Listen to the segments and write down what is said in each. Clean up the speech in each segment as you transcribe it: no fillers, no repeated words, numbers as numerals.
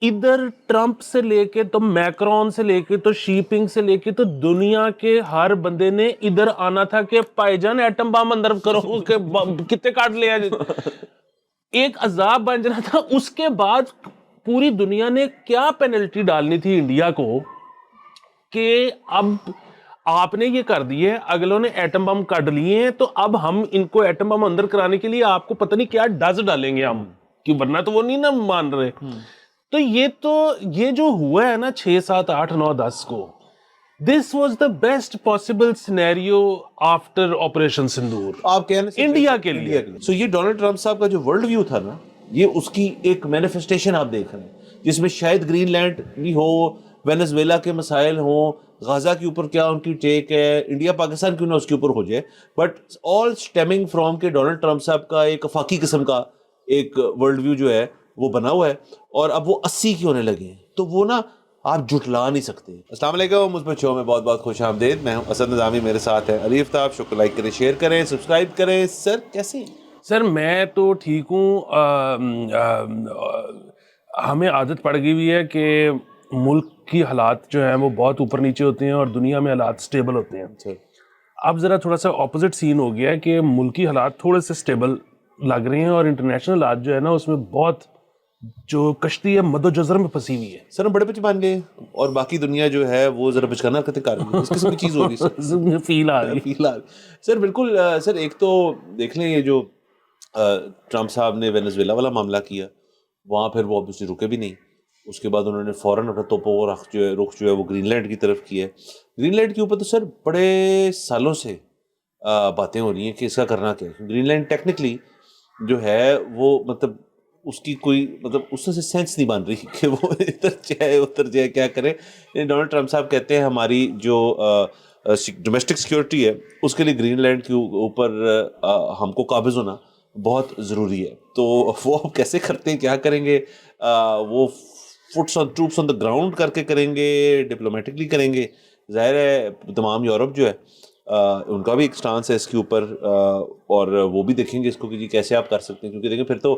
ادھر ٹرمپ سے لے کے تو میکرون سے لے کے تو شی پنگ سے لے کے تو دنیا کے ہر بندے نے ادھر آنا تھا کہ پائی جان ایٹم بم اندر کرو, اس کے کتنے کاٹ لیا, ایک عذاب بن جانا تھا. اس کے بعد پوری دنیا نے کیا پینلٹی ڈالنی تھی انڈیا کو کہ اب آپ نے یہ کر دیے, اگلوں نے ایٹم بم کاٹ لیے ہیں, تو اب ہم ان کو ایٹم بم اندر کرانے کے لیے آپ کو پتہ نہیں کیا ڈز ڈالیں گے ہم, کہ ورنہ تو وہ نہیں نا مان رہے. تو یہ جو ہوا ہے نا 6, 7, 8, 9, 10 کو, this was the best possible scenario after operation sindoor آپ کہہ رہے ہیں انڈیا کے لیے. سو یہ ڈونلڈ ٹرمپ صاحب کا جو ورلڈ ویو تھا نا, یہ اس کی ایک مینیفیسٹیشن آپ دیکھ رہے ہیں, جس میں شاید گرین لینڈ بھی ہو, وینزویلا کے مسائل ہوں, غزہ کے اوپر کیا ان کی ٹیک ہے, انڈیا پاکستان کیوں نہ اس کے اوپر ہو جائے, بٹ آل اسٹیمنگ فرام کہ ڈونلڈ ٹرمپ صاحب کا ایک افاقی قسم کا ایک ورلڈ ویو جو ہے وہ بنا ہوا ہے, اور اب وہ 80 کی ہونے لگے ہیں, تو وہ نا آپ جھٹلا نہیں سکتے. السلام علیکم, مثبت شو میں بہت بہت خوش آمدید. میں ہوں اسد نظامی, میرے ساتھ ہے علی افتاب. شکر, لائک کریں, شیئر کریں, سبسکرائب کریں. سر کیسے ہیں؟ سر میں تو ٹھیک ہوں. ہمیں عادت پڑ گئی ہوئی ہے کہ ملک کی حالات جو ہیں وہ بہت اوپر نیچے ہوتے ہیں اور دنیا میں حالات سٹیبل ہوتے ہیں. اب ذرا تھوڑا سا اپوزٹ سین ہو گیا ہے کہ ملکی حالات تھوڑے سے سٹیبل لگ رہے ہیں اور انٹرنیشنل حالات جو ہے نا اس میں بہت جو کشتی ہے مد و جزر میں پھنسی ہوئی ہے. سر ہم بڑے بچے مان گئے اور باقی دنیا جو ہے وہ ذرا بچکانا حرکتیں کر رہی ہے, اس قسم کی چیز ہو رہی ہے. فیل آ رہی فیل آ رہی سر. بالکل سر, ایک تو دیکھ لیں یہ جو ٹرمپ صاحب نے وینزویلا والا معاملہ کیا, وہاں پھر وہ obviously رکے بھی نہیں. اس کے بعد انہوں نے فوراً اپنا توپو رخ جو ہے وہ گرین لینڈ کی طرف کیا ہے. گرین لینڈ کے اوپر تو سر بڑے سالوں سے باتیں ہو رہی ہیں کہ اس کا کرنا کیا ہے. گرین لینڈ ٹیکنیکلی جو ہے وہ مطلب اس کی کوئی مطلب اس سے سینس نہیں بن رہی کہ وہ اتر جائے کیا کرے. ڈونلڈ ٹرمپ صاحب کہتے ہیں ہماری جو ڈومیسٹک سیکورٹی ہے اس کے لیے گرین لینڈ کے اوپر ہم کو قابض ہونا بہت ضروری ہے. تو وہ کیسے کرتے ہیں, کیا کریں گے, وہ ٹروپس آن دا گراؤنڈ کر کے کریں گے, ڈپلومیٹکلی کریں گے. ظاہر ہے تمام یورپ جو ہے ان کا بھی ایک سٹانس ہے اس کے اوپر, اور وہ بھی دیکھیں گے اس کو کہ جی کیسے آپ کر سکتے ہیں, کیونکہ دیکھیں پھر تو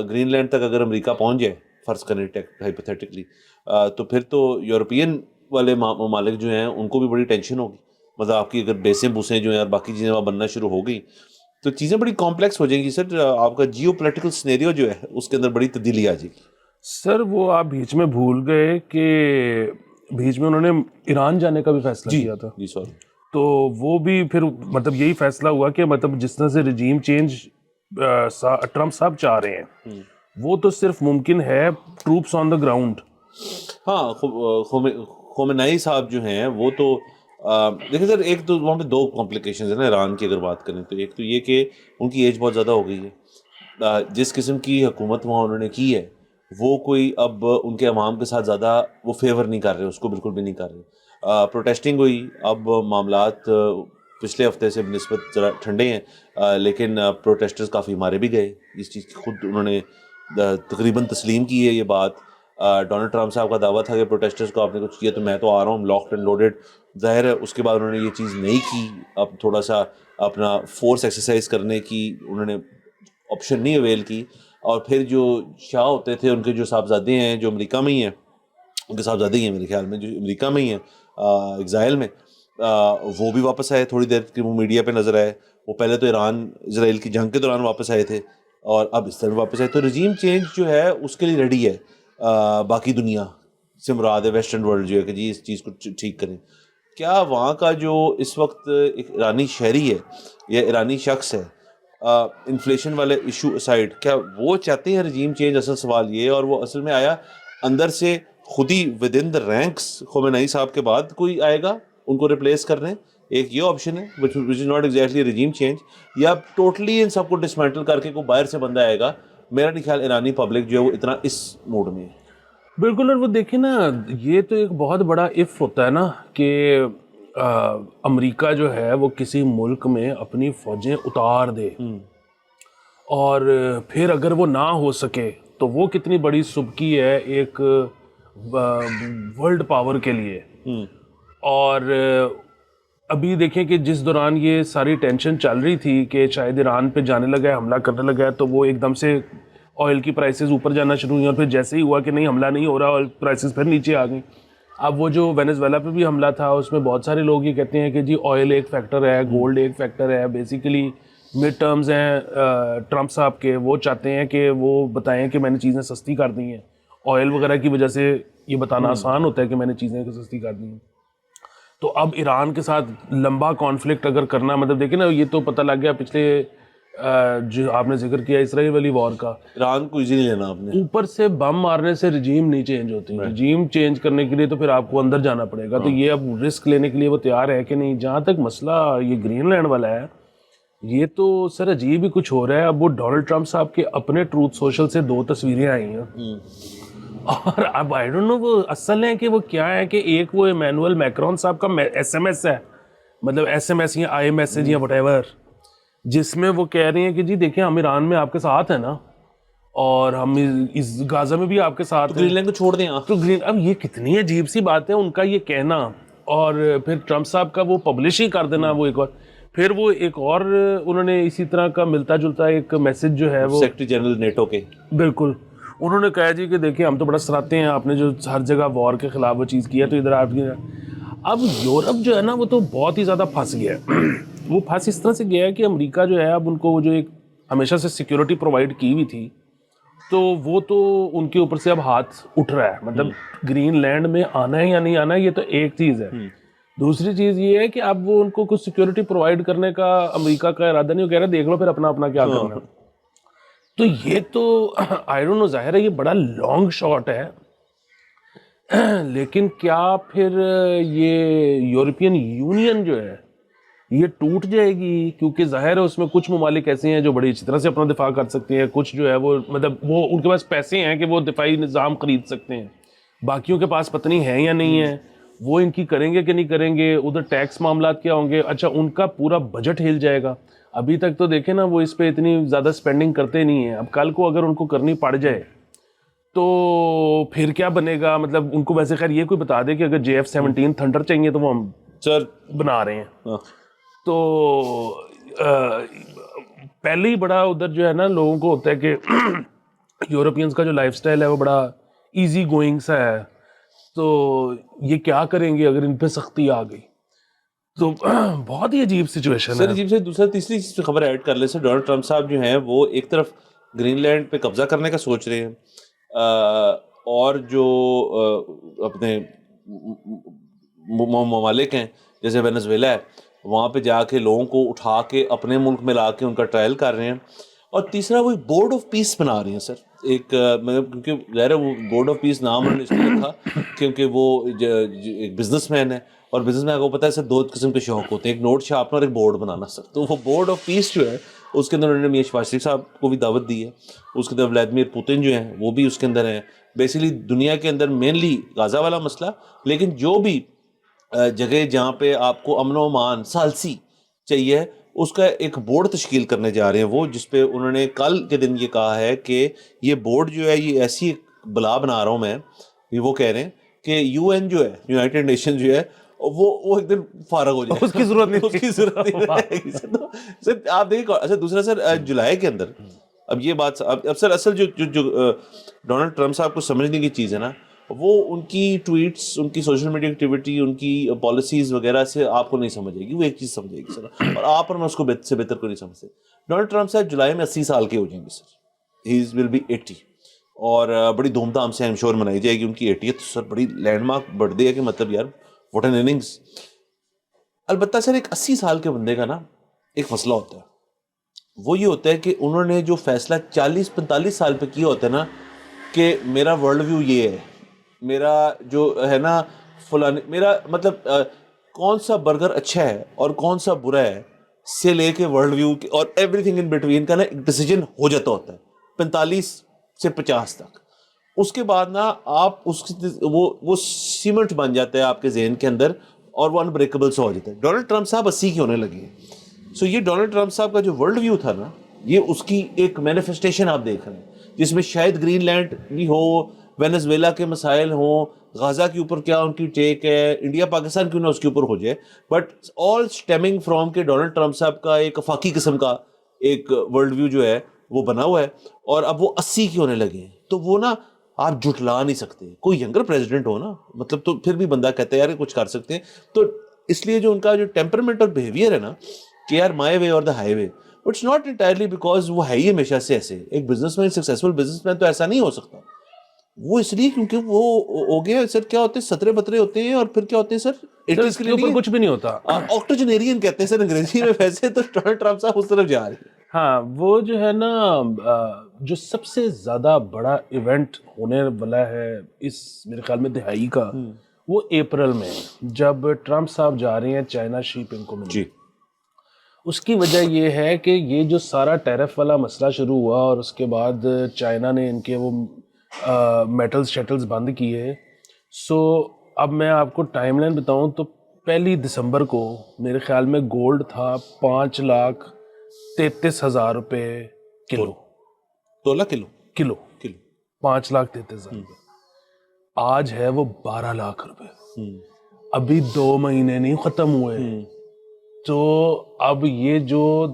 گرین لینڈ تک اگر امریکہ پہنچ جائے فرض کریں ہائپوتھیٹکلی, تو پھر تو یورپین والے ممالک جو ہیں ان کو بھی بڑی ٹینشن ہوگی. مطلب آپ کی اگر بیسیں بوسیں جو ہیں اور باقی چیزیں وہاں بننا شروع ہو گئی تو چیزیں بڑی کمپلیکس ہو جائیں گی. سر آپ کا جیو پولیٹیکل سینیریو جو ہے اس کے اندر بڑی تبدیلی آ جائے گی. سر وہ آپ بیچ میں بھول گئے کہ بیچ میں انہوں نے ایران جانے کا بھی فیصلہ کیا تھا. جی سوری. تو وہ بھی پھر مطلب یہی فیصلہ ہوا کہ مطلب جس طرح سے رجیم چینج ٹرمپ صاحب چاہ رہے ہیں وہ تو صرف ممکن ہے ٹروپس آن دا گراؤنڈ. ہاں خامنئی صاحب جو ہیں وہ تو دیکھیں سر, ایک تو وہاں پہ دو کمپلیکیشنز ہیں نا ایران کی اگر بات کریں تو. ایک تو یہ کہ ان کی ایج بہت زیادہ ہو گئی ہے, جس قسم کی حکومت وہاں انہوں نے کی ہے وہ کوئی اب ان کے عوام کے ساتھ زیادہ وہ فیور نہیں کر رہے, اس کو بالکل بھی نہیں کر رہے. پروٹیسٹنگ ہوئی, اب معاملات پچھلے ہفتے سے بنسبت ذرا ٹھنڈے ہیں, لیکن پروٹیسٹرز کافی مارے بھی گئے. اس چیز کی خود انہوں نے تقریباً تسلیم کی ہے یہ بات. ڈونلڈ ٹرمپ صاحب کا دعویٰ تھا کہ پروٹیسٹرز کو آپ نے کچھ کیا تو میں تو آ رہا ہوں لاکڈ اینڈ لوڈڈ. ظاہر ہے اس کے بعد انہوں نے یہ چیز نہیں کی, اب تھوڑا سا اپنا فورس ایکسرسائز کرنے کی انہوں نے آپشن نہیں اویل کی. اور پھر جو شاہ ہوتے تھے ان کے جو صاحبزادے ہیں جو امریکہ میں ہی ہیں, ان کے صاحبزادے ہی ہیں میرے خیال میں جو امریکہ میں ہی ہیں ایگزائل میں, وہ بھی واپس آئے تھوڑی دیر کے, وہ میڈیا پہ نظر آئے. وہ پہلے تو ایران اسرائیل کی جنگ کے دوران واپس آئے تھے اور اب اس طرح واپس آئے. تو رجیم چینج جو ہے اس کے لیے ریڈی ہے باقی دنیا سے مراد ہے ویسٹرن ورلڈ جو ہے کہ جی اس چیز کو ٹھیک کریں. کیا وہاں کا جو اس وقت ایک ایرانی شہری ہے یا ایرانی شخص ہے, انفلیشن والے ایشو اسائڈ, کیا وہ چاہتے ہیں رجیم چینج؟ اصل سوال یہ, اور وہ اصل میں آیا اندر سے خود ہی ود ان دا رینکس خامنئی صاحب کے بعد کوئی آئے گا ان کو ریپلیس کرنے؟ ایک یہ آپشن ہے which is not exactly regime change, یا ٹوٹلی ان سب کو ڈسمینٹل کر کے کوئی باہر سے بندہ آئے گا. میرا نہیں خیال ایرانی پبلک جو ہے وہ اتنا اس موڈ میں ہے. بالکل. اور وہ دیکھیں نا, یہ تو ایک بہت بڑا اف ہوتا ہے نا کہ امریکہ جو ہے وہ کسی ملک میں اپنی فوجیں اتار دے اور پھر اگر وہ نہ ہو سکے تو وہ کتنی بڑی سبکی ہے ایک ورلڈ پاور کے لیے. اور ابھی دیکھیں کہ جس دوران یہ ساری ٹینشن چل رہی تھی کہ شاید ایران پہ جانے لگا ہے, حملہ کرنے لگا ہے, تو وہ ایک دم سے آئل کی پرائسز اوپر جانا شروع ہوئی اور پھر جیسے ہی ہوا کہ نہیں حملہ نہیں ہو رہا آئل پرائسز پھر نیچے آ گئیں. اب وہ جو وینیزویلا پہ بھی حملہ تھا اس میں بہت سارے لوگ یہ کہتے ہیں کہ جی آئل ایک فیکٹر ہے, گولڈ ایک فیکٹر ہے, بیسیکلی مڈ ٹرمز ہیں ٹرمپ صاحب کے, وہ چاہتے ہیں کہ وہ بتائیں کہ میں نے چیزیں سستی کر دی ہیں. آئل وغیرہ کی وجہ سے یہ بتانا آسان ہوتا ہے کہ میں نے چیزیں سستی کر دی ہیں. تو اب ایران کے ساتھ لمبا کانفلکٹ اگر کرنا, مطلب دیکھیں نا, یہ تو پتہ لگ گیا پچھلے جو آپ نے ذکر کیا اسرائیل والی وار کا, ایران کو ایزی نہیں لینا آپ نے. اوپر سے بم مارنے سے رجیم نہیں چینج ہوتی. رجیم چینج کرنے کے لیے تو پھر آپ کو اندر جانا پڑے گا. تو یہ اب رسک لینے کے لیے وہ تیار ہے کہ نہیں. جہاں تک مسئلہ یہ گرین لینڈ والا ہے, یہ تو سر عجیب ہی کچھ ہو رہا ہے. اب وہ ڈونلڈ ٹرمپ صاحب کے اپنے ٹروتھ سوشل سے 2 تصویریں آئی ہیں, اور اب آئی ڈونٹ نو وہ اصل ہیں کہ وہ کیا ہے. کہ ایک وہ ایمینوئل میکرون صاحب کا ایس ایم ایس ہے, مطلب ایس ایم ایس یا آئی میسج یا وٹ ایور, جس میں وہ کہہ رہی ہیں کہ جی دیکھیں ہم ایران میں آپ کے ساتھ ہیں نا, اور ہم اس غازہ میں بھی آپ کے ساتھ ہیں. گرین لینڈ کو چھوڑ دیں آپ. تو گرین, اب یہ کتنی عجیب سی بات ہے ان کا یہ کہنا, اور پھر ٹرمپ صاحب کا وہ پبلش ہی کر دینا. وہ ایک اور پھر وہ ایک اور انہوں نے اسی طرح کا ملتا جلتا ایک میسج جو ہے وہ سیکرٹری جنرل نیٹو کے, بالکل انہوں نے کہا جی کہ دیکھیں ہم تو بڑا سراتے ہیں, آپ نے جو ہر جگہ وار کے خلاف وہ چیز کی ہے, تو ادھر آپ کی. اب یورپ جو ہے نا وہ تو بہت ہی زیادہ پھنس گیا ہے. وہ پھنس اس طرح سے گیا ہے کہ امریکہ جو ہے اب ان کو وہ جو ایک ہمیشہ سے سیکیورٹی پرووائڈ کی ہوئی تھی, تو وہ تو ان کے اوپر سے اب ہاتھ اٹھ رہا ہے. مطلب گرین لینڈ میں آنا ہے یا نہیں آنا ہے یہ تو ایک چیز ہے. دوسری چیز یہ ہے کہ اب وہ ان کو کچھ سیکیورٹی پرووائڈ کرنے کا امریکہ کا ارادہ نہیں. وہ کہہ رہا دیکھ لو پھر اپنا اپنا کیا کرنا. تو یہ تو آئی ڈونٹ نو, ظاہر ہے یہ بڑا لانگ شاٹ ہے, لیکن کیا پھر یہ یورپین یونین جو ہے یہ ٹوٹ جائے گی؟ کیونکہ ظاہر ہے اس میں کچھ ممالک ایسے ہیں جو بڑی اچھی طرح سے اپنا دفاع کر سکتے ہیں, کچھ جو ہے وہ مطلب وہ ان کے پاس پیسے ہیں کہ وہ دفاعی نظام خرید سکتے ہیں, باقیوں کے پاس پتہ نہیں ہے یا نہیں ہے, وہ ان کی کریں گے کہ نہیں کریں گے. ادھر ٹیکس معاملات کیا ہوں گے, اچھا ان کا پورا بجٹ ہل جائے گا. ابھی تک تو دیکھیں نا وہ اس پہ اتنی زیادہ سپینڈنگ کرتے نہیں ہیں, اب کل کو اگر ان کو کرنی پڑ جائے تو پھر کیا بنے گا. مطلب ان کو ویسے خیر یہ کوئی بتا دے کہ اگر JF-17 تھنڈر چاہیے تو وہ ہم سر بنا رہے ہیں. تو پہلے ہی بڑا ادھر جو ہے نا لوگوں کو ہوتا ہے کہ یورپینز کا جو لائف سٹائل ہے وہ بڑا ایزی گوئنگ سا ہے, تو یہ کیا کریں گے اگر ان پہ سختی آ گئی. تو بہت ہی عجیب سچویشن ہے سر. عجیب سے دوسرا تیسری چیز پہ خبر ایڈ کر لیں سر. ڈونلڈ ٹرمپ صاحب جو ہیں وہ ایک طرف گرین لینڈ پہ قبضہ کرنے کا سوچ رہے ہیں, اور جو اپنے ممالک ہیں جیسے وینیزویلا ہے وہاں پہ جا کے لوگوں کو اٹھا کے اپنے ملک میں لا کے ان کا ٹرائل کر رہے ہیں. اور تیسرا وہ بورڈ آف پیس بنا رہی ہیں سر. ایک مطلب کیونکہ ظاہر ہے وہ بورڈ آف پیس نام انہوں نے اس لیے رکھا کیونکہ وہ ایک بزنس مین ہے, اور بزنس مین کو پتا ہے سر 2 قسم کے شوق ہوتے ہیں, ایک نوٹ چھاپنا اور ایک بورڈ بنانا سر. تو وہ بورڈ آف پیس جو ہے اس کے اندر انہوں نے میاں شہباز شریف صاحب کو بھی دعوت دی ہے, اس کے اندر ولادیمیر پوتن جو ہیں وہ بھی اس کے اندر ہیں. بیسیکلی دنیا کے اندر مینلی غازہ والا مسئلہ, لیکن جو بھی جگہ جہاں پہ آپ کو امن و امان ثالثی چاہیے اس کا ایک بورڈ تشکیل کرنے جا رہے ہیں وہ, جس پہ انہوں نے کل کے دن یہ کہا ہے کہ یہ بورڈ جو ہے یہ ایسی بلا بنا رہا ہوں میں, وہ کہہ رہے ہیں کہ UN جو ہے یونائٹڈ نیشن جو ہے وہ ایک دن فارغ ہو جائے, اس کی ضرورت نہیں, اس کی ضرورت نہیں رہے گی سر. آپ دیکھیں. اچھا دوسرا سر جولائی کے اندر اب یہ بات اب سر اصل جو ڈونلڈ ٹرمپ صاحب کو سمجھنے کی چیز ہے نا, وہ ان کی ٹویٹس, ان کی سوشل میڈیا ایکٹیویٹی, ان کی پالیسیز وغیرہ سے آپ کو نہیں سمجھے گی. وہ ایک چیز سمجھے گی سر, اور آپ اور میں اس کو سے بہتر کو نہیں سمجھتے. ڈونلڈ ٹرمپ صاحب جولائی میں 80 سال کے ہو جائیں گے سر. ہی ول بی 80, اور بڑی دھوم دھام سے ایم شور منائی جائے گی ان کی 80th. سر بڑی لینڈ مارک برتھ ڈے ہے کہ مطلب یار واٹ این اننگس. البتہ سر ایک 80 سال کے بندے کا نا ایک مسئلہ ہوتا ہے, وہ یہ ہوتا ہے کہ انہوں نے جو فیصلہ 40-45 سال پہ کیا ہوتا ہے نا کہ میرا ورلڈ ویو یہ ہے, میرا جو ہے نا فلانی, میرا مطلب کون سا برگر اچھا ہے اور کون سا برا ہے سے لے کے ورلڈ ویو اور ایوری تھنگ ان بٹوین کا نا ایک ڈیسیجن ہو جاتا ہوتا ہے 45 سے 50 تک. اس کے بعد نا آپ اس وہ سیمنٹ بن جاتا ہے آپ کے ذہن کے اندر, اور وہ انبریکیبل سا ہو جاتا ہے. ڈونلڈ ٹرمپ صاحب 80 کے ہونے لگے ہیں. سو یہ ڈونلڈ ٹرمپ صاحب کا جو ورلڈ ویو تھا نا, یہ اس کی ایک مینیفیسٹیشن آپ دیکھ رہے ہیں, جس میں شاید گرین لینڈ بھی ہو, وینیزویلا کے مسائل ہوں, غازہ کے اوپر کیا ان کی ٹیک ہے, انڈیا پاکستان کیوں نہ اس کے اوپر ہو جائے, بٹ آل اسٹیمنگ فرام کہ ڈونلڈ ٹرمپ صاحب کا ایک افاقی قسم کا ایک ورلڈ ویو جو ہے وہ بنا ہوا ہے اور اب وہ 80 کے ہونے لگے ہیں. تو وہ نا آپ جھٹلا نہیں سکتے. کوئی ینگر پریزیڈنٹ ہو نا, مطلب تو پھر بھی بندہ کہتا ہے یار کچھ کر سکتے ہیں. تو اس لیے جو ان کا جو ٹیمپرمنٹ اور بیہیویئر ہے نا کہ یار my way or the highway, it's not entirely because وہ ہے ہی ہمیشہ سے ایسے. ایک businessman, successful businessman تو ایسا نہیں ہو سکتا. وہ اس لیے کیونکہ وہ ہو گیا سر, کیا ہوتے ہیں, سترے بترے ہوتے ہیں, اور پھر کیا ہوتے ہیں سر, اس کے اوپر کچھ بھی نہیں ہوتا. آکٹوجنیرین کہتے ہیں سر انگریزی میں. ویسے تو ڈونلڈ ٹرمپ صاحب اس طرف جا رہے ہیں. ہاں وہ جو ہے نا, جو سب سے زیادہ بڑا ایونٹ ہونے والا ہے اس میرے خیال میں دہائی کا, وہ اپریل میں جب ٹرمپ صاحب جا رہے ہیں چائنا شی پنگ کو ملنے. جی اس کی وجہ یہ ہے کہ یہ جو سارا ٹیرف والا مسئلہ شروع ہوا اور اس کے بعد چائنا نے ان کے وہ میٹلز شٹلز بند کیے. سو اب میں آپ کو ٹائم لائن بتاؤں تو 1 دسمبر کو میرے خیال میں گولڈ تھا 5,33,000 روپے کلو. تولہ کلو کلو کلو 5,33,000 روپے. آج ہے وہ 12 لاکھ روپے. ابھی 2 مہینے نہیں ختم ہوئے. تو اب یہ جو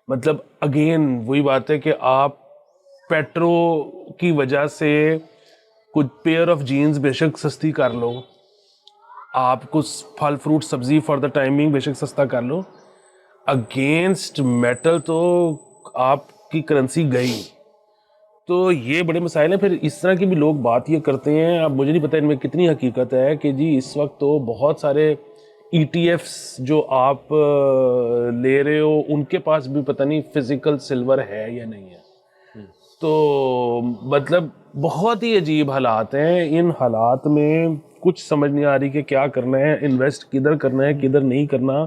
مطلب اگین وہی بات ہے کہ آپ پیٹرو کی وجہ سے کچھ پیئر آف جینز بے شک سستی کر لو, آپ کچھ پھل فروٹ سبزی فار دا ٹائمنگ بے شک سستا کر لو, اگینسٹ میٹل تو آپ کی کرنسی گئی. تو یہ بڑے مسائل ہیں. پھر اس طرح کی بھی لوگ بات یہ کرتے ہیں, اب مجھے نہیں پتہ ان میں کتنی حقیقت ہے, کہ جی اس وقت تو بہت سارے ای ٹی ایفس جو آپ لے رہے ہو ان کے پاس بھی پتہ نہیں فزیکل سلور ہے یا نہیں ہے. تو مطلب بہت ہی عجیب حالات ہیں. ان حالات میں کچھ سمجھ نہیں آ رہی کہ کیا کرنا ہے, انویسٹ کدھر کرنا ہے کدھر نہیں کرنا.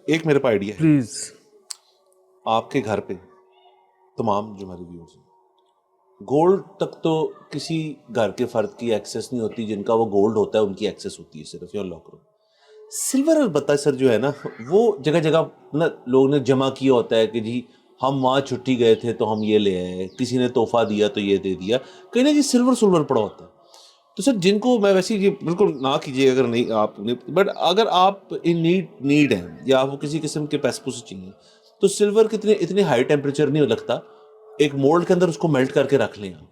ایک میرے پاس آئیڈیا ہے. پلیز آپ کے گھر پہ تمام جو ہمارے ویورز ہیں, گولڈ تک تو کسی گھر کے فرد کی ایکسیس نہیں ہوتی. جن کا وہ گولڈ ہوتا ہے ان کی ایکسیس ہوتی ہے صرف, یا لاکر. سلور البتہ سر جو ہے نا, وہ جگہ جگہ نا لوگوں نے جمع کیا ہوتا ہے کہ جی ہم وہاں چھٹی گئے تھے تو ہم یہ لے آئے, کسی نے تحفہ دیا تو یہ دے دیا, کہیں نہ جی سلور پڑا ہوتا ہے. تو سر جن کو میں ویسے یہ بالکل نہ کیجیے اگر نہیں آپ نے, بٹ اگر آپ ان نیڈ ہیں یا آپ کو کسی قسم کے پیسے پوسے چاہیے, تو سلور اتنے ہائی ٹیمپریچر نہیں لگتا. ایک مولڈ کے اندر اس کو میلٹ کر کے رکھ لیں آپ,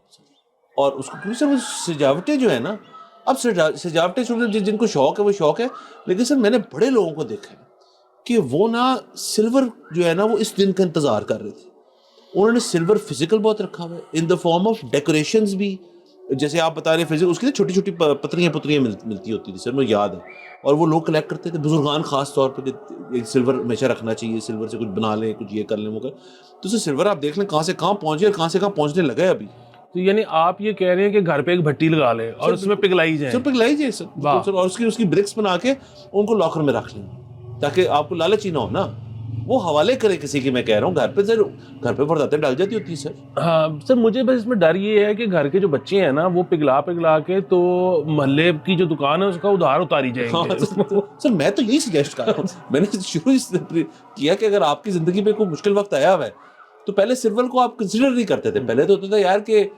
اور اس کو کیونکہ سر وہ سجاوٹیں جو ہے نا, اب سجاوٹیں جن کو شوق ہے وہ شوق ہے. لیکن سر میں نے بڑے لوگوں کو دیکھا ہے کہ وہ نا سلور جو ہے نا وہ اس دن کا انتظار کر رہے تھے. انہوں نے سلور فزیکل بہت رکھا ہوا ہے ان دا فارم آف ڈیکوریشنز بھی, جیسے آپ بتا رہے ہیں فزیکل, اس کی چھوٹی چھوٹی پتریاں ملتی ہوتی تھی سر, مجھے یاد ہے. اور وہ لوگ کلیکٹ کرتے تھے, بزرگان خاص طور پہ, کہ سلور ہمیشہ رکھنا چاہیے, سلور سے کچھ بنا لیں, کچھ یہ کر لیں وہ کر. تو سر سلور آپ دیکھ لیں کہاں سے کہاں پہنچ گئے اور کہاں سے کہاں پہنچنے لگا ہے ابھی. تو یعنی آپ یہ کہہ رہے ہیں کہ گھر پہ ایک بھٹی لگا لیں اور اس میں پگھلائی جائیں. سر پگھلائی جائے سر, اور اس کی برکس بنا کے ان کو لاکر میں رکھ لیں, تاکہ آپ کو لالچ ہی نہ ہو نا. وہ حوالے کرے کسی کی, میں کہہ رہا ہوں گھر پہ. سر گھر پہ برداتیں ڈال جاتی ہوتی ہے سر. ہاں سر, مجھے بس اس میں ڈر یہ ہے کہ گھر کے جو بچے ہیں نا وہ پگھلا کے تو محلے کی جو دکان ہے اس کا ادھار اتاری جائیں گے. سر میں تو یہی سجیسٹ کر رہا ہوں, میں نے شروع کیا کہ اگر آپ کی زندگی پہ کوئی مشکل وقت آیا ہوا ہے تو پہلے سلور کو آپ کنسیڈر نہیں کرتے تھے. پہلے تو ہوتا تھا یار کہ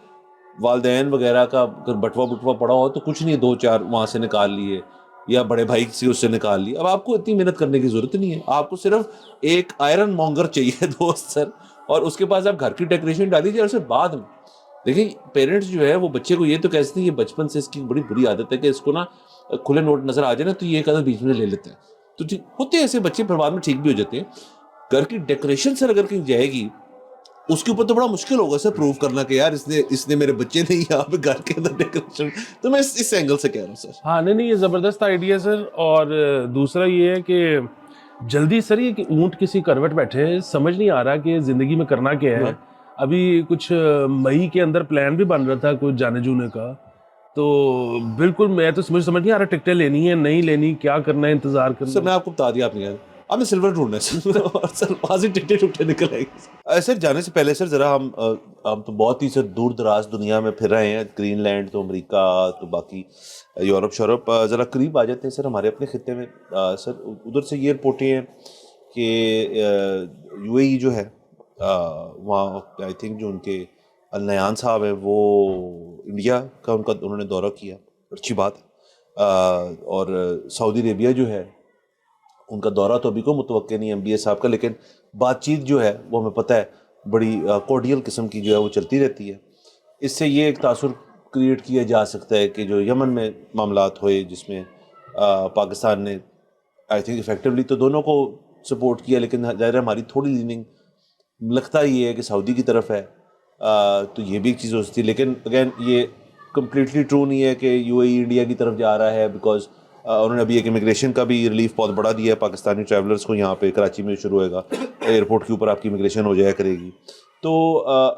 والدین وغیرہ کا اگر بٹوا پڑا ہو تو کچھ نہیں, 2-4 وہاں سے نکال لیے یا بڑے بھائی سے اس سے نکال لی. اب آپ کو اتنی محنت کرنے کی ضرورت نہیں ہے, آپ کو صرف ایک آئرن مونگر چاہیے دوست سر, اور اس کے پاس آپ گھر کی ڈیکوریشن ڈال دیجیے. اور پھر بعد میں دیکھیں پیرنٹس جو ہے وہ بچے کو یہ تو کہتے ہیں, یہ بچپن سے اس کی بڑی بری عادت ہے کہ اس کو نا کھلے نوٹ نظر آ جائے نا تو یہ قدر بیچ میں لے لیتے ہیں. تو ہوتے ہیں ایسے بچے, پھر بعد میں ٹھیک بھی ہو جاتے ہیں. گھر کی ڈیکوریشن سر اگر کہیں جائے گی اس کے اوپر تو بڑا مشکل ہوگا سر پروف کرنا کہ یار اس نے میرے بچے نے یہاں پہ گھر کے اندر ڈیکوریشن. تو میں اس اینگل سے کہہ رہا ہوں سر. ہاں نہیں یہ زبردست آئیڈیا سر. اور دوسرا یہ ہے کہ جلدی سر یہ کہ اونٹ کسی کروٹ بیٹھے, سمجھ نہیں آ رہا کہ زندگی میں کرنا کیا ہے. ابھی کچھ مئی کے اندر پلان بھی بن رہا تھا کچھ جانے جونے کا, تو بالکل میں تو سمجھ نہیں آ رہا ٹکٹیں لینی ہے نہیں لینی, کیا کرنا ہے, انتظار کرنا. سر میں آپ کو بتا دیا, آپ نے آپ نے سلور ڈھونڈنا ہے اور سر وہاں سے ٹکٹیں نکل آئیں گی. سر جانے سے پہلے سر ذرا ہم تو بہت ہی سر دور دراز دنیا میں پھر رہے ہیں, گرین لینڈ تو امریکہ تو باقی یورپ شورپ, ذرا قریب آ جاتے ہیں سر ہمارے اپنے خطے میں. سر ادھر سے یہ رپورٹیں ہیں کہ یو اے ای جو ہے وہاں آئی تھنک جو ان کے النیان صاحب ہیں وہ انڈیا کا انہوں نے دورہ کیا, اچھی بات. اور سعودی عربیہ جو ہے ان کا دورہ تو ابھی کو متوقع نہیں ہے ایم بی اے صاحب کا, لیکن بات چیت جو ہے وہ ہمیں پتہ ہے بڑی کورڈیل قسم کی جو ہے وہ چلتی رہتی ہے. اس سے یہ ایک تاثر کریٹ کیا جا سکتا ہے کہ جو یمن میں معاملات ہوئے جس میں پاکستان نے آئی تھنک افیکٹولی تو دونوں کو سپورٹ کیا، لیکن ظاہر ہے ہماری تھوڑی لیننگ لگتا یہ ہے کہ سعودی کی طرف ہے، تو یہ بھی ایک چیز ہو سکتی ہے. لیکن اگین یہ کمپلیٹلی ٹرو نہیں ہے کہ یو اے ای انڈیا کی طرف جا رہا ہے، بیکاز انہوں نے ابھی ایک امیگریشن کا بھی ریلیف بہت بڑا دیا ہے پاکستانی ٹریولرز کو. یہاں پہ کراچی میں شروع ہوئے گا، ایئرپورٹ کے اوپر آپ کی امیگریشن ہو جایا کرے گی. تو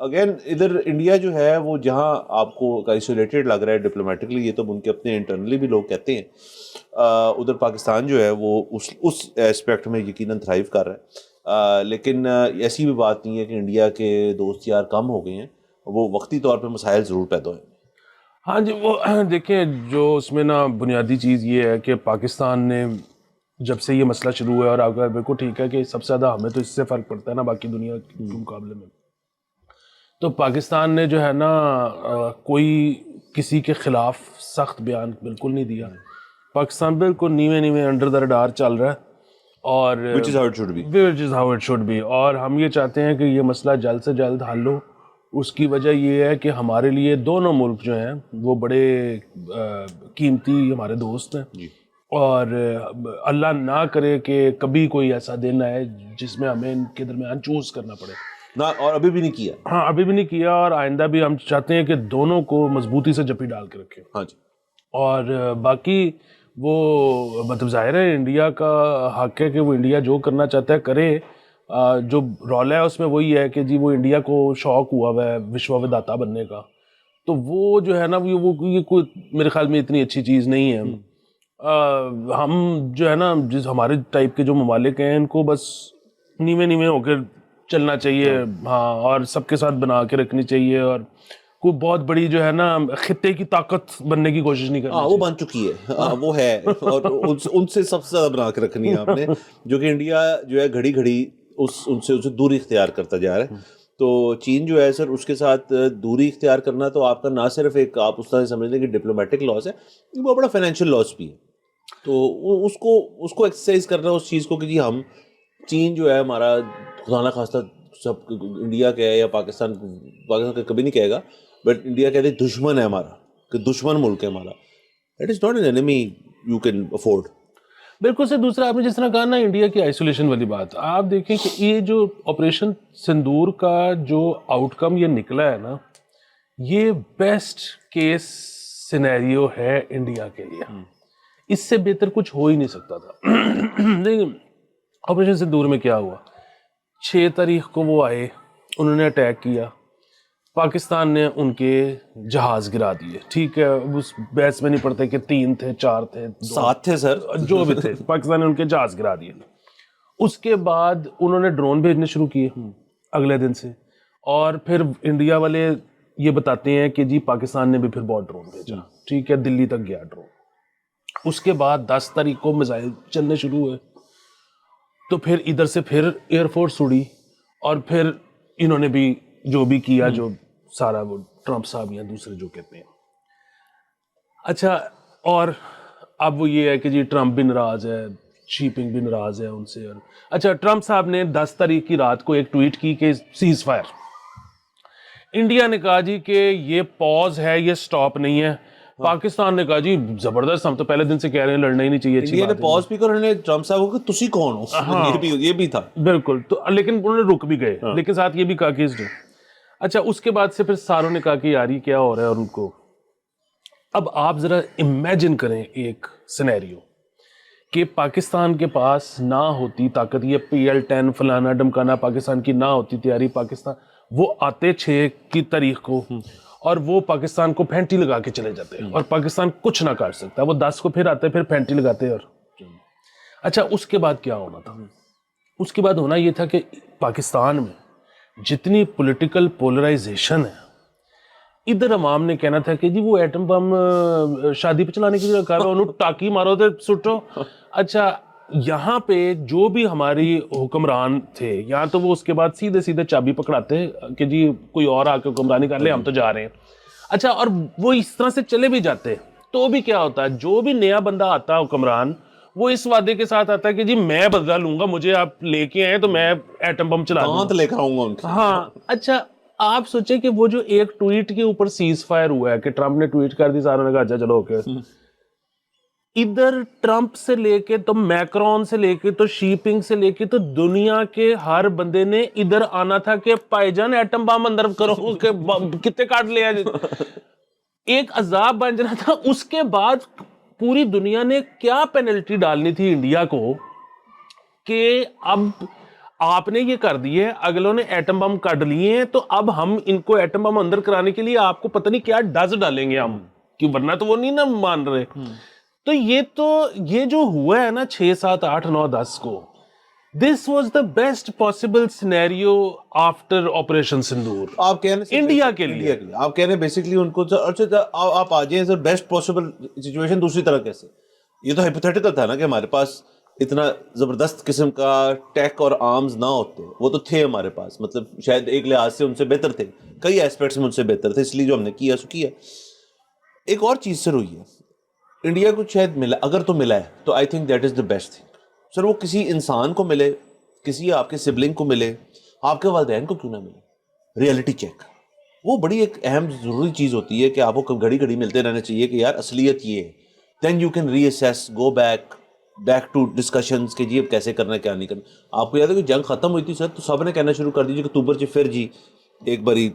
اگین ادھر انڈیا جو ہے وہ جہاں آپ کو آئسولیٹڈ لگ رہا ہے ڈپلومیٹکلی، یہ تو ان کے اپنے انٹرنلی بھی لوگ کہتے ہیں، ادھر پاکستان جو ہے وہ اس ایسپیکٹ میں یقیناً تھرائیو کر رہا ہے. لیکن ایسی بھی بات نہیں ہے کہ انڈیا کے دوست یار کم ہو گئے ہیں، وہ وقتی طور پہ مسائل ضرور پیدا ہوئے ہیں. ہاں جی، وہ دیکھیں جو اس میں نا بنیادی چیز یہ ہے کہ پاکستان نے جب سے یہ مسئلہ شروع ہوا ہے، اور آپ کا بالکل ٹھیک ہے کہ سب سے زیادہ ہمیں تو اس سے فرق پڑتا ہے نا باقی دنیا کے مقابلے میں، تو پاکستان نے جو ہے نا کوئی کسی کے خلاف سخت بیان بالکل نہیں دیا. پاکستان بالکل نیوے نیوے انڈر دا ریڈار چل رہا ہے، اور Which is how it should be. which is how it should be. اور ہم یہ چاہتے ہیں کہ یہ مسئلہ جلد سے جلد حل ہو. اس کی وجہ یہ ہے کہ ہمارے لیے دونوں ملک جو ہیں وہ بڑے قیمتی ہمارے دوست ہیں، اور اللہ نہ کرے کہ کبھی کوئی ایسا دن آئے جس میں ہمیں ان کے درمیان چوز کرنا پڑے. نہ، اور ابھی بھی نہیں کیا. ہاں، ابھی بھی نہیں کیا، اور آئندہ بھی ہم چاہتے ہیں کہ دونوں کو مضبوطی سے جپی ڈال کے رکھیں. ہاں جی. اور باقی وہ مطلب ظاہر ہے انڈیا کا حق ہے کہ وہ انڈیا جو کرنا چاہتا ہے کرے. جو رول ہے اس میں وہی ہے کہ جی وہ انڈیا کو شوق ہوا ہوا ہے وشوا وداتا بننے کا، تو وہ جو ہے نا وہ یہ کوئی میرے خیال میں اتنی اچھی چیز نہیں ہے. ہم جو ہے نا جس ہمارے ٹائپ کے جو ممالک ہیں ان کو بس نیوے نیوے ہو کے چلنا چاہیے، ہاں، اور سب کے ساتھ بنا کے رکھنی چاہیے، اور کوئی بہت بڑی جو ہے نا خطے کی طاقت بننے کی کوشش نہیں کرنی. وہ بن چکی ہے، وہ ہے، اور ان سے سب سے زیادہ بنا کے رکھنی ہے آپ نے، جو کہ انڈیا جو ہے گھڑی گھڑی ان سے دوری اختیار کرتا جا رہا ہے. تو چین جو ہے سر اس کے ساتھ دوری اختیار کرنا تو آپ کا نہ صرف ایک آپ اس طرح سمجھ لیں کہ ڈپلومیٹک لاس ہے، وہ بڑا فائنینشیل لاس بھی ہے. تو اس کو ایکسرسائز کرنا اس چیز کو کہ جی ہم چین جو ہے ہمارا خدا نہ خواستہ سب انڈیا کا ہے یا پاکستان کا کبھی نہیں کہے گا، بٹ انڈیا کہتے ہیں دشمن ہے ہمارا، کہ دشمن ملک ہے ہمارا. It is not an enemy you can afford. بالکل سے دوسرا آپ نے جس طرح کہا نا انڈیا کی آئسولیشن والی بات، آپ دیکھیں کہ یہ جو آپریشن سندور کا جو آؤٹ کم یہ نکلا ہے نا، یہ بیسٹ کیس سینیریو ہے انڈیا کے لیے. اس سے بہتر کچھ ہو ہی نہیں سکتا تھا. لیکن آپریشن سندور میں کیا ہوا، 6 تاریخ کو وہ آئے، انہوں نے اٹیک کیا، پاکستان نے ان کے جہاز گرا دیے. ٹھیک ہے، اس بحث میں نہیں پڑتے کہ 3 تھے 4 تھے 7 تھے سر، جو بھی تھے، پاکستان نے ان کے جہاز گرا دیے. اس کے بعد انہوں نے ڈرون بھیجنے شروع کیے اگلے دن سے، اور پھر انڈیا والے یہ بتاتے ہیں کہ جی پاکستان نے بھی پھر بہت ڈرون بھیجا. ٹھیک ہے، دلی تک گیا ڈرون. اس کے بعد 10 تاریخ کو میزائل چلنے شروع ہوئے، تو پھر ادھر سے پھر ایئر فورس اڑی، اور پھر انہوں نے بھی جو بھی کیا، جو سارا وہ ٹرمپ صاحب یا دوسرے جو کہتے ہیں. اچھا، اور اب وہ یہ ہے کہ جی ٹرمپ بھی ناراض ہے، شی پنگ بھی ناراض ہے ان سے. اور اچھا، ٹرمپ صاحب نے 10 تاریخ کی رات کو ایک ٹویٹ کی کہ سیز فائر. انڈیا نے کہا جی کہ یہ پاز ہے، یہ سٹاپ نہیں ہے. پاکستان نے کہا جی زبردست، ہم تو پہلے دن سے کہہ رہے ہیں لڑنا ہی نہیں چاہیے. انڈیا نے پاز بھی کر، انہوں نے ٹرمپ صاحب کو تسی کون ہو، یہ بھی تھا بالکل. تو لیکن انہوں نے رک بھی گئے، لیکن ساتھ یہ بھی کہا کہ اچھا، اس کے بعد سے پھر ساروں نے کہا کہ یار یہ کیا ہو رہا ہے. اور ان کو اب آپ ذرا امیجن کریں ایک سینیریو کہ پاکستان کے پاس نہ ہوتی طاقت، یہ PL-10 فلانا ڈمکانا، پاکستان کی نہ ہوتی تیاری، پاکستان وہ آتے 6 کی تاریخ کو، اور وہ پاکستان کو پھینٹی لگا کے چلے جاتے ہیں، اور پاکستان کچھ نہ کر سکتا. وہ 10 کو پھر آتے، پھر پھینٹی لگاتے. اور اچھا، اس کے بعد کیا ہونا تھا؟ اس کے بعد ہونا یہ تھا کہ پاکستان میں جتنی پولیٹیکل پولرائزیشن ہے، ادھر عوام نے کہنا تھا کہ جی وہ ایٹم بم شادی پہ چلانے کی جگہ انہوں ٹاکی مارو تے سٹو. اچھا، یہاں پہ جو بھی ہماری حکمران تھے یہاں، تو وہ اس کے بعد سیدھے سیدھے چابی پکڑاتے کہ جی کوئی اور آ کے حکمرانی کر لے، ہم تو جا رہے ہیں. اچھا، اور وہ اس طرح سے چلے بھی جاتے تو بھی کیا ہوتا ہے، جو بھی نیا بندہ آتا حکمران وہ اس وعدے کے ساتھ آتا ہے کہ جی میں بدلہ لوں گا, مجھے آپ لے کے آئے تو میں ایٹم بم چلا دوں دانت لے کر آؤں گا ان کے. ہاں اچھا آپ سوچیں کہ وہ جو ایک ٹویٹ کے اوپر سیز فائر ہوا ہے کہ ٹرمپ نے ٹویٹ کر دی, ساروں نے کہا اچھا چلو اوکے, ادھر ٹرمپ سے لے کے تو میکرون سے لے کے تو شی پنگ سے لے کے تو دنیا کے ہر بندے نے ادھر آنا تھا کہ بھائی جان ایٹم بم اندر کرو کہ کتنے کاٹ لیا, ایک عذاب بن جانا تھا. اس کے بعد پوری دنیا نے کیا پینلٹی ڈالنی تھی انڈیا کو کہ اب آپ نے یہ کر دی ہے, اگلوں نے ایٹم بم کاٹ لیے ہیں, تو اب ہم ان کو ایٹم بم اندر کرانے کے لیے آپ کو پتہ نہیں کیا ڈز ڈالیں گے ہم, کہ ورنہ تو وہ نہیں نا مان رہے. تو یہ جو ہوا ہے نا 6, 7, 8, 9, 10 کو, this was the best possible scenario after operation sindoor آپ کہہ رہے ہیں انڈیا کے لیے. آپ کہہ رہے ہیں بیسکلی ان کو آپ آ جائیں سر بیسٹ پاسبل سچویشن دوسری طرح کیسے, یہ تو ہائپوتھیٹیکل تھا نا کہ ہمارے پاس اتنا زبردست قسم کا ٹیک اور آرمز نہ ہوتے, وہ تو تھے ہمارے پاس, مطلب شاید ایک لحاظ سے ان سے بہتر تھے, کئی ایسپیکٹس میں ان سے بہتر تھے, اس لیے جو ہم نے کیا سو کیا. ایک اور چیز سر ہوئی ہے, انڈیا کو شاید ملا, اگر تو ملا ہے تو I think that is the best thing sir. وہ کسی انسان کو ملے, کسی آپ کے سبلنگ کو ملے, آپ کے والدین کو کیوں نہ ملے, ریئلٹی چیک وہ بڑی ایک اہم ضروری چیز ہوتی ہے کہ آپ کو گھڑی گھڑی ملتے رہنا چاہیے کہ یار اصلیت یہ ہے, then you can reassess, go back to discussions کہ جی اب کیسے کرنا ہے کیا نہیں کرنا. آپ کو یاد ہے کہ جنگ ختم ہوئی تھی سر, تو سب نے کہنا شروع کر دیجیے کہ اکتوبر سے پھر جی ایک باری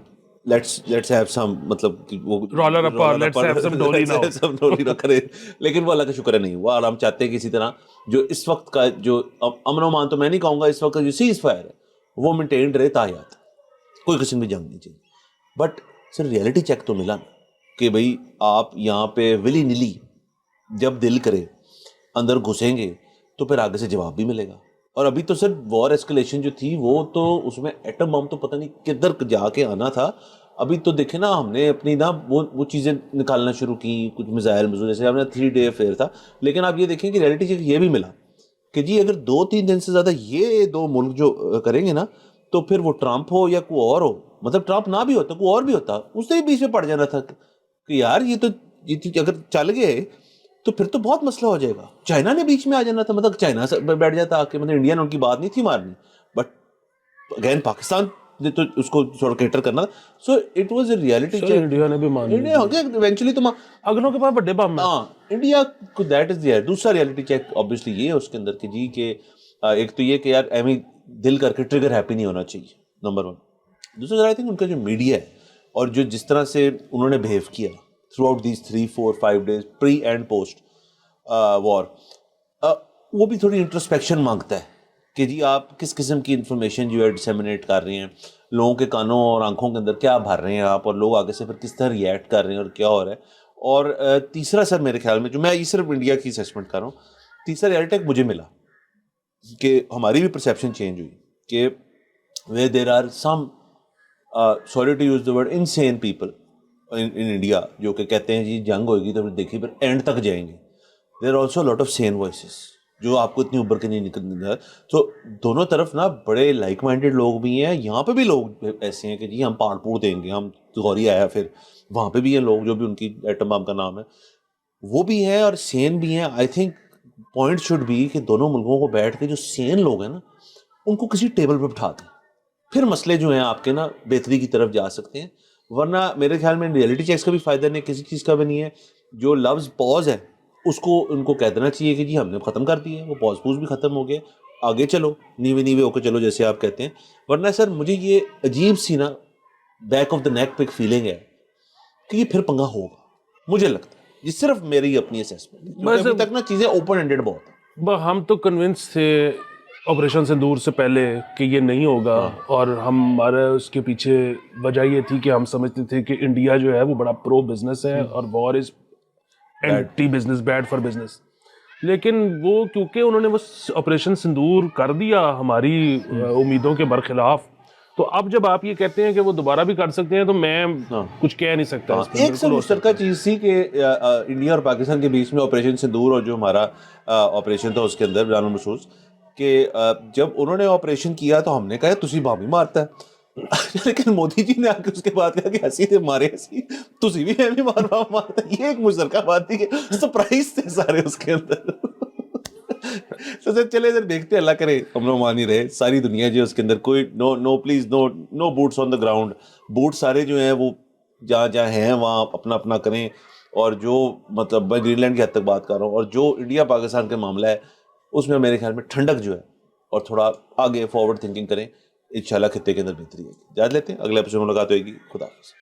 لیٹس ہیو سم, مطلب رولر اپار لیٹس ہیو سم ڈولی ناؤ, کرے, لیکن وہ اللہ کا شکر ہے نہیں ہوا. اور ہم چاہتے ہیں کہ اسی طرح جو اس وقت کا جو امن و امان تو میں نہیں کہوں گا, اس وقت کا جو سیز فائر ہے وہ مینٹینڈ رہے تاحیات, کوئی قسم کی جنگ نہیں چاہیے. بٹ سر ریئلٹی چیک تو ملا نا کہ بھائی آپ یہاں پہ ولی نلی جب دل کرے اندر گھسیں گے تو پھر آگے سے جواب بھی ملے گا. اور ابھی تو سر وار ایسکلیشن جو تھی وہ تو اس میں ایٹم بم تو پتہ نہیں کدھر جا کے آنا تھا. ابھی تو دیکھیں نا ہم نے اپنی نا وہ چیزیں نکالنا شروع کی, کچھ میزائل جیسے ہم نے 3 ڈے افیئر تھا, لیکن آپ یہ دیکھیں کہ ریئلٹی چیک یہ بھی ملا کہ جی اگر 2-3 دن سے زیادہ یہ 2 ملک جو کریں گے نا, تو پھر وہ ٹرمپ ہو یا کوئی اور ہو, مطلب ٹرمپ نہ بھی ہوتا کوئی اور بھی ہوتا, اس سے بھی بیچ میں پڑ جانا تھا کہ یار یہ تو اگر چل گئے تو پھر تو بہت مسئلہ ہو جائے گا. چائنا نے بیچ میں آ جانا تھا, مطلب چائنا سے بیٹھ جاتا آ کے, مطلب انڈیا نے ان کی بات نہیں تھی مارنی, بٹ اگین پاکستان نے تو اس کو تھوڑا کیٹر کرنا. So it was a reality check. India نے بھی مان لیا, ایونچولی تو اگلوں کے پاس بڑے بم ہیں. ہاں انڈیا کو دیٹ از دیئر. دوسرا ریئلٹی چیک obviously یہ ہے اس کے اندر کہ جی کہ ایک تو یہ کہ یار ایویں دل کر کے ٹریگر ہیپی نہیں ہونا چاہیے, نمبر 1. دوسرا آئی تھنک ان کا جو میڈیا ہے اور جو جس طرح سے انہوں نے بہیو کیا throughout these 3, 4, 5 days pre and post war, وہ بھی تھوڑی انٹرسپیکشن مانگتا ہے کہ جی آپ کس قسم کی انفارمیشن جو ہے ڈسیمنیٹ کر رہے ہیں, لوگوں کے کانوں اور آنکھوں کے اندر کیا بھر رہے ہیں آپ, اور لوگ آگے سے پھر کس طرح ریئیکٹ کر رہے ہیں اور کیا ہو رہا ہے. اور تیسرا سر میرے خیال میں جو میں یہ صرف انڈیا کی اسیسمنٹ کر رہا ہوں, تیسرا ریئلٹی مجھے ملا کہ ہماری بھی پرسیپشن چینج ہوئی کہ we there are some sorry to use the word insane people in India جو کہ کہتے ہیں جی جنگ ہوئے گی تو پھر دیکھیے پھر اینڈ تک جائیں گے. There are also lot of sane voices جو آپ کو اتنی ابھر کے نہیں نکل. تو دونوں طرف نا بڑے لائک مائنڈیڈ لوگ بھی ہیں, یہاں پہ بھی لوگ ایسے ہیں کہ جی ہم پاڑ پوڑ دیں گے, ہم غوری آیا, پھر وہاں پہ بھی ہیں لوگ جو بھی ان کی ایٹم بم کا نام ہے وہ بھی ہیں اور سین بھی ہیں. I think point should be کہ دونوں ملکوں کو بیٹھ کے جو سین لوگ ہیں نا ان کو کسی ٹیبل پہ بٹھا دیں, پھر مسئلے جو ہیں آپ کے نا بہتری کی طرف جا سکتے ہیں. ورنہ میرے خیال میں ریئلٹی چیکس کا بھی فائدہ نہیں, کسی چیز کا بھی نہیں ہے. جو لفظ پوز ہے اس کو ان کو کہہ دینا چاہیے کہ جی ہم نے ختم کر دی ہے, وہ پوز پوز بھی ختم ہو گیا, آگے چلو نیوے نیوے ہو کے چلو جیسے آپ کہتے ہیں. ورنہ سر مجھے یہ عجیب سی نا بیک آف دا نیک پہ ایک فیلنگ ہے کہ یہ پھر پنگا ہوگا, مجھے لگتا ہے. یہ صرف میری اپنی اسیسمنٹ, ابھی تک نا چیزیں اوپن اینڈیڈ بہت ہیں. ہم تو کنونس تھے آپریشن سندور سے پہلے کہ یہ نہیں ہوگا, اور ہمارا اس کے پیچھے وجہ یہ تھی کہ ہم سمجھتے تھے کہ انڈیا جو ہے وہ بڑا پرو بزنس ہے اور war is anti business, bad for business. لیکن وہ کیونکہ انہوں نے وہ آپریشن سندور کر دیا ہماری امیدوں کے برخلاف, تو اب جب آپ یہ کہتے ہیں کہ وہ دوبارہ بھی کر سکتے ہیں تو میں کچھ کہہ نہیں سکتا. ایک سر مشترکہ چیز تھی کہ انڈیا اور پاکستان کے بیچ میں آپریشن سندور اور جو ہمارا آپریشن تھا اس کے اندر جان محسوس کہ جب انہوں نے آپریشن کیا تو ہم نے کہا تسی بام ہی مارتا ہے, لیکن مودی جی نے آ کے اس کے بعد کہا کہ ہنسی تھے مارے ہنسی تسی بھی مارتا. یہ ایک مشترکہ بات تھی کہ سرپرائز تھے سارے اس کے اندر. تو سر چلے ادھر دیکھتے ہیں، اللہ کرے ہم لوگ مان ہی رہے، ساری دنیا جو ہے اس کے اندر کوئی no please no boots on the ground. Boot سارے جو ہیں وہ جہاں جہاں ہیں وہاں اپنا اپنا کریں. اور جو مطلب میں گرین لینڈ کی حد تک بات کر رہا ہوں، اور جو انڈیا پاکستان کا معاملہ ہے اس میں میرے خیال میں ٹھنڈک جو ہے اور تھوڑا آگے فارورڈ تھنکنگ کریں، انشاءاللہ خطے کے اندر بہتری ہے. اجازت لیتے ہیں، اگلے ایپیسوڈ میں ملاقات ہوئے گی. خدا حافظ.